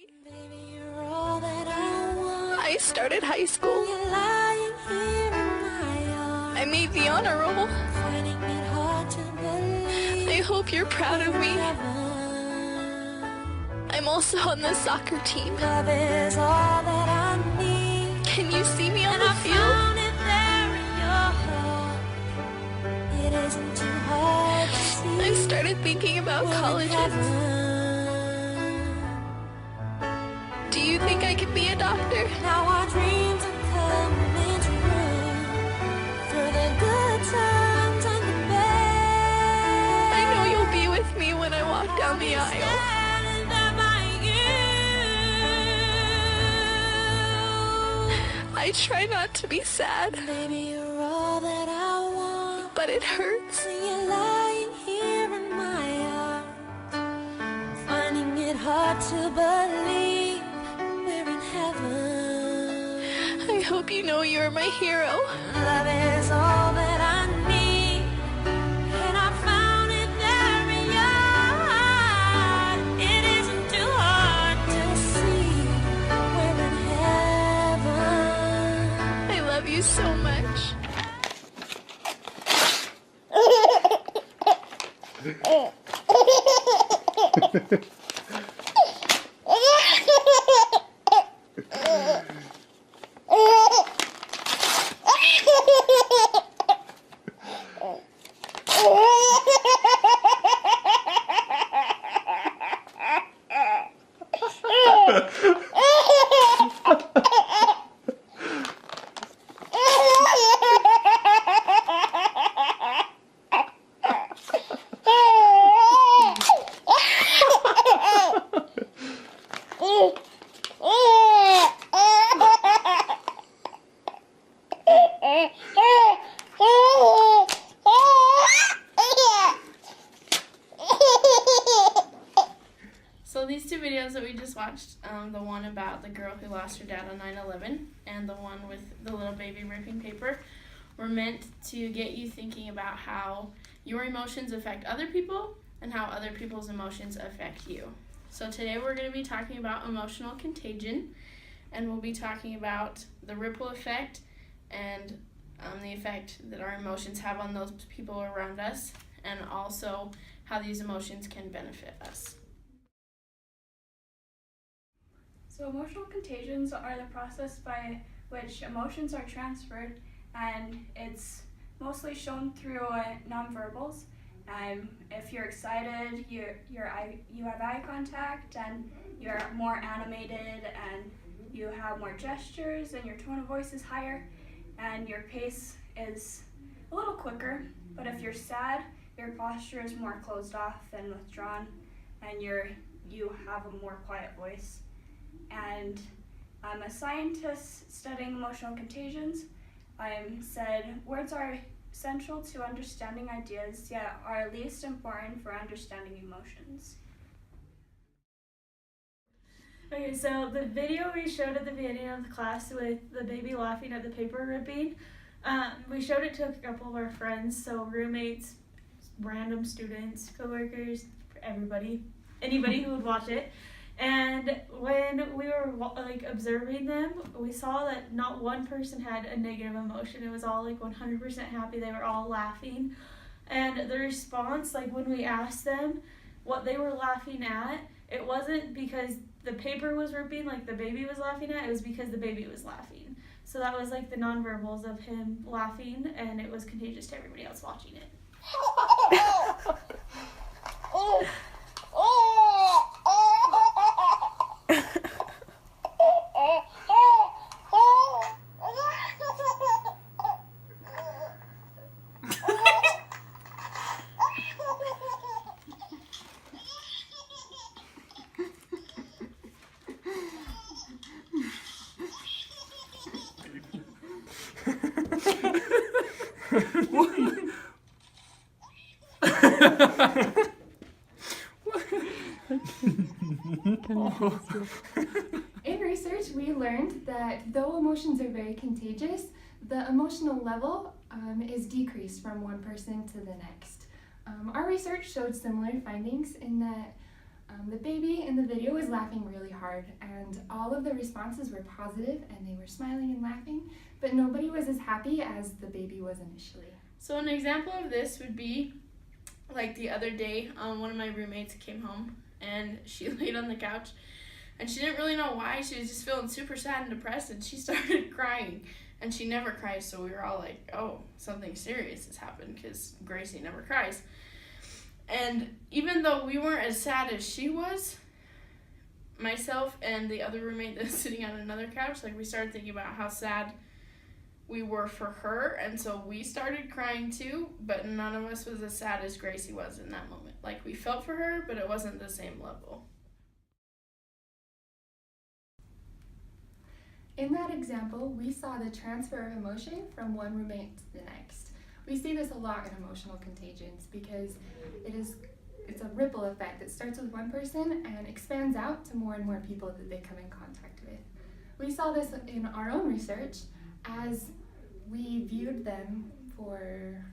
Baby, you're all that I want. I started high school. You're lying here in my arms. I made the honor roll. Finding it hard to believe. I hope you're proud of me. Heaven. I'm also on the soccer team. Love is all that I need. Can you see me on And the I field? found it there in your heart. It isn't too hard to see. I've started thinking about We're in colleges. heaven. Do you think I could be a doctor? Now our dreams are coming true. Through the good times and the bad. I know you'll be with me when I walk down the aisle. Standing there by you. I try not to be sad, Baby, you're all that I want. but it hurts. When you're lying here in my arms, finding it hard to believe we're in heaven. I hope you know you're my hero. Love is all that I need, and I found it there in your heart. It isn't too hard to see we're in heaven. I love you so much. So these two videos that we just watched, the one about the girl who lost her dad on 9/11 and the one with the little baby ripping paper, were meant to get you thinking about how your emotions affect other people and how other people's emotions affect you. So today we're going to be talking about emotional contagion, and we'll be talking about the ripple effect and the effect that our emotions have on those people around us, and also how these emotions can benefit us. So emotional contagions are the process by which emotions are transferred, and it's mostly shown through nonverbals. If you're excited, you have eye contact, and you're more animated, and you have more gestures, and your tone of voice is higher, and your pace is a little quicker. But if you're sad, your posture is more closed off and withdrawn, and you have a more quiet voice. And a scientist studying emotional contagions said words are central to understanding ideas, yet are least important for understanding emotions. Okay, so the video we showed at the beginning of the class with the baby laughing at the paper ripping, we showed it to a couple of our friends, so roommates, random students, coworkers, everybody, anybody who would watch it. And when we were observing them, we saw that not one person had a negative emotion. It was all 100% happy. They were all laughing. And the response, when we asked them what they were laughing at, it wasn't because the paper was ripping the baby was laughing at, it was because the baby was laughing. So that was the nonverbals of him laughing, and it was contagious to everybody else watching it. In research, we learned that though emotions are very contagious, the emotional level is decreased from one person to the next. Our research showed similar findings in that The baby in the video was laughing really hard, and all of the responses were positive, and they were smiling and laughing, but nobody was as happy as the baby was initially. So an example of this would be, like the other day, one of my roommates came home, and she laid on the couch, and she didn't really know why. She was just feeling super sad and depressed, and she started crying. And she never cries, so we were all like, oh, something serious has happened, because Gracie never cries. And even though we weren't as sad as she was, myself and the other roommate that was sitting on another couch, like we started thinking about how sad we were for her, and so we started crying too, but none of us was as sad as Gracie was in that moment. Like, we felt for her, but it wasn't the same level. In that example, we saw the transfer of emotion from one roommate to the next. We see this a lot in emotional contagions because it's a ripple effect that starts with one person and expands out to more and more people that they come in contact with. We saw this in our own research as we viewed them for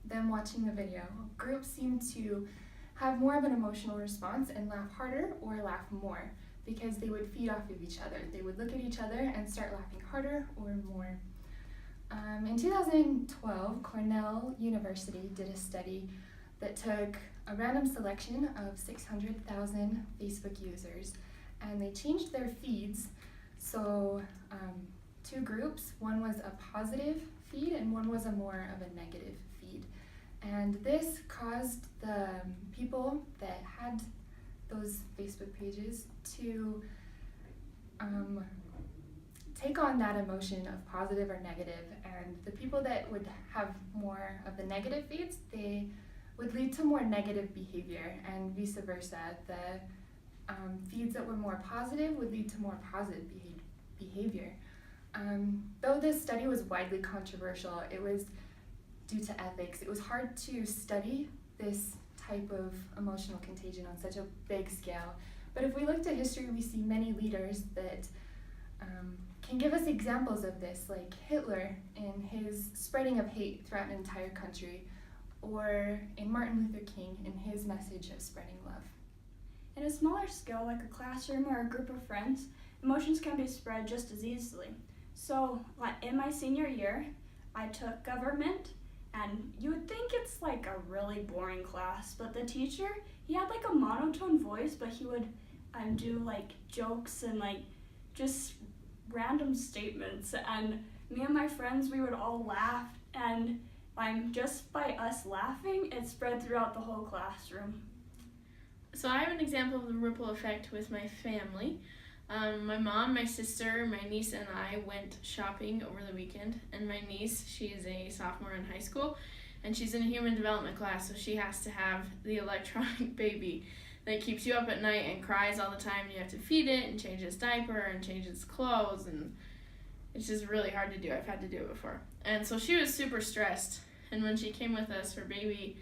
them watching the video. Groups seem to have more of an emotional response and laugh harder or laugh more, because they would feed off of each other. They would look at each other and start laughing harder or more. In 2012, Cornell University did a study that took a random selection of 600,000 Facebook users, and they changed their feeds. So two groups, one was a positive feed and one was a more of a negative feed. And this caused the people that had those Facebook pages to take on that emotion of positive or negative, and the people that would have more of the negative feeds, they would lead to more negative behavior, and vice versa. The feeds that were more positive would lead to more positive behavior. Though this study was widely controversial, it was due to ethics. It was hard to study this type of emotional contagion on such a big scale. But if we look to history, we see many leaders that can give us examples of this, like Hitler in his spreading of hate throughout an entire country, or in Martin Luther King in his message of spreading love. In a smaller scale, like a classroom or a group of friends, emotions can be spread just as easily. So in my senior year, I took government, and you would think it's like a really boring class, but the teacher, he had like a monotone voice, but he would do like jokes and like just random statements, and me and my friends, we would all laugh, and just by us laughing, it spread throughout the whole classroom. So I have an example of the ripple effect with my family. My mom, my sister, my niece, and I went shopping over the weekend, and my niece, she is a sophomore in high school, and she's in a human development class, so she has to have the electronic baby that keeps you up at night and cries all the time. You have to feed it and change its diaper and change its clothes, and it's just really hard to do. I've had to do it before. And so she was super stressed, and when she came with us, her baby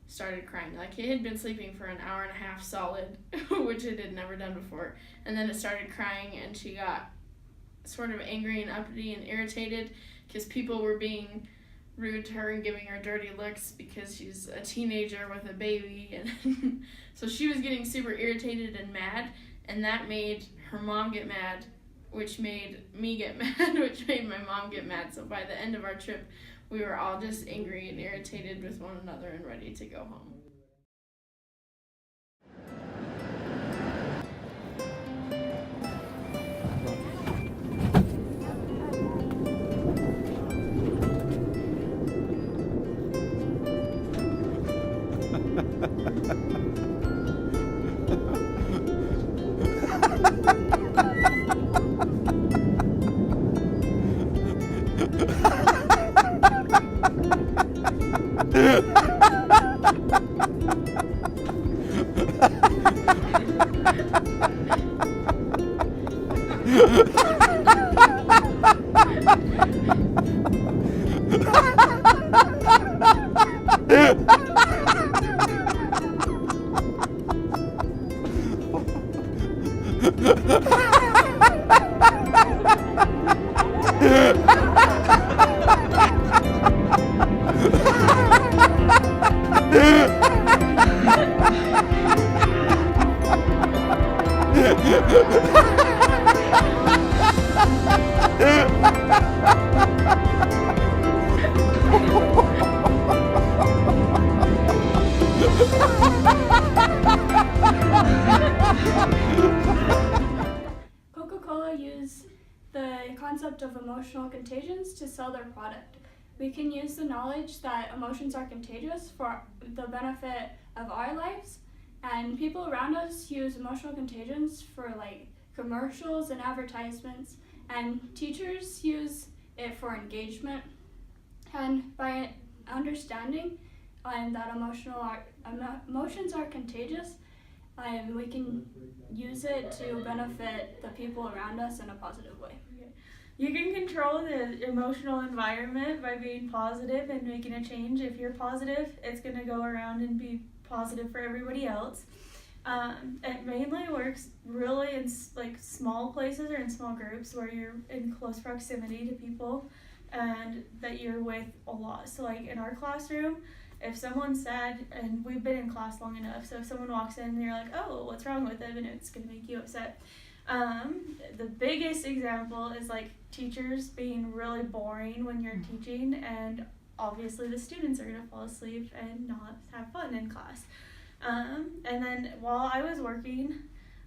started crying. Like, it had been sleeping for an hour and a half solid, which it had never done before, and then it started crying, and she got sort of angry and uppity and irritated because people were being rude to her and giving her dirty looks because she's a teenager with a baby, and so she was getting super irritated and mad, and that made her mom get mad, which made me get mad, which made my mom get mad. So by the end of our trip, we were all just angry and irritated with one another and ready to go home. Coca-Cola use the concept of emotional contagions to sell their product. We can use the knowledge that emotions are contagious for the benefit of our lives, and people around us use emotional contagions for like commercials and advertisements, and teachers use it for engagement. And by understanding that emotions are contagious, we can use it to benefit the people around us in a positive way. You can control the emotional environment by being positive and making a change. If you're positive, it's going to go around and be positive for everybody else. It mainly works really in like small places or in small groups where you're in close proximity to people and that you're with a lot. So like in our classroom, if someone's sad, and we've been in class long enough, so if someone walks in and you're like, oh, what's wrong with them, and it's going to make you upset. The biggest example is like teachers being really boring when you're teaching, and obviously the students are going to fall asleep and not have fun in class. And then while I was working,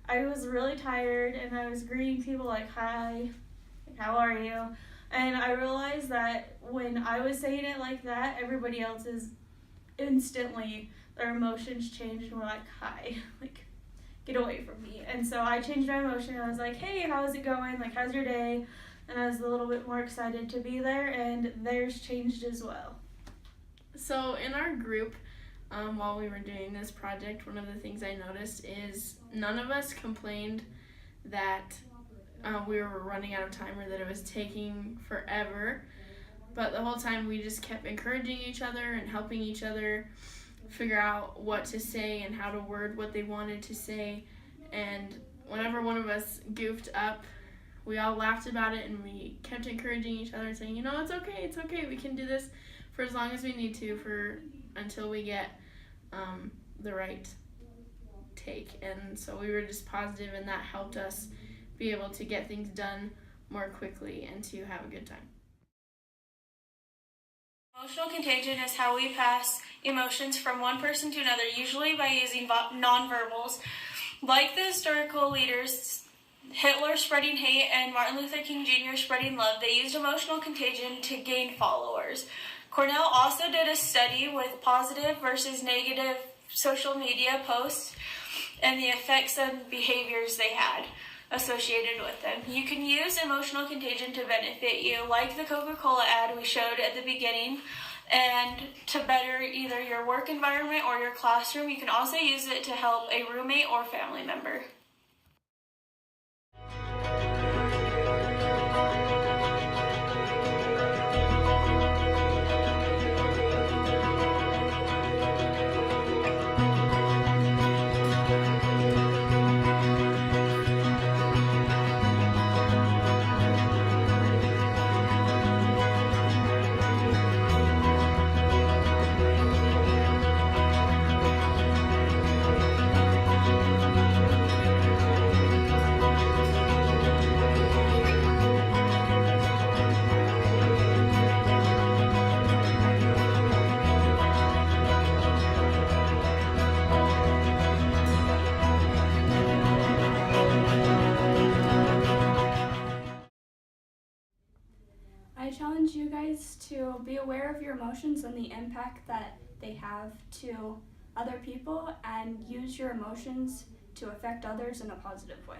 I was really tired and I was greeting people like, hi, how are you? And I realized that when I was saying it like that, everybody else is instantly, their emotions changed and were like, hi, like, get away from me. And so I changed my emotion. I was like, hey, how's it going? Like, how's your day? And I was a little bit more excited to be there, and theirs changed as well. So in our group, while we were doing this project, one of the things I noticed is none of us complained that we were running out of time or that it was taking forever. But the whole time we just kept encouraging each other and helping each other figure out what to say and how to word what they wanted to say. And whenever one of us goofed up, we all laughed about it and we kept encouraging each other and saying, you know, it's okay, we can do this for as long as we need to until we get the right take. And so we were just positive, and that helped us be able to get things done more quickly and to have a good time. Emotional contagion is how we pass emotions from one person to another, usually by using nonverbals. Like the historical leaders, Hitler spreading hate and Martin Luther King Jr. spreading love, they used emotional contagion to gain followers. Cornell also did a study with positive versus negative social media posts and the effects and behaviors they had associated with them. You can use emotional contagion to benefit you, like the Coca-Cola ad we showed at the beginning, and to better either your work environment or your classroom. You can also use it to help a roommate or family member. I challenge you guys to be aware of your emotions and the impact that they have to other people, and use your emotions to affect others in a positive way.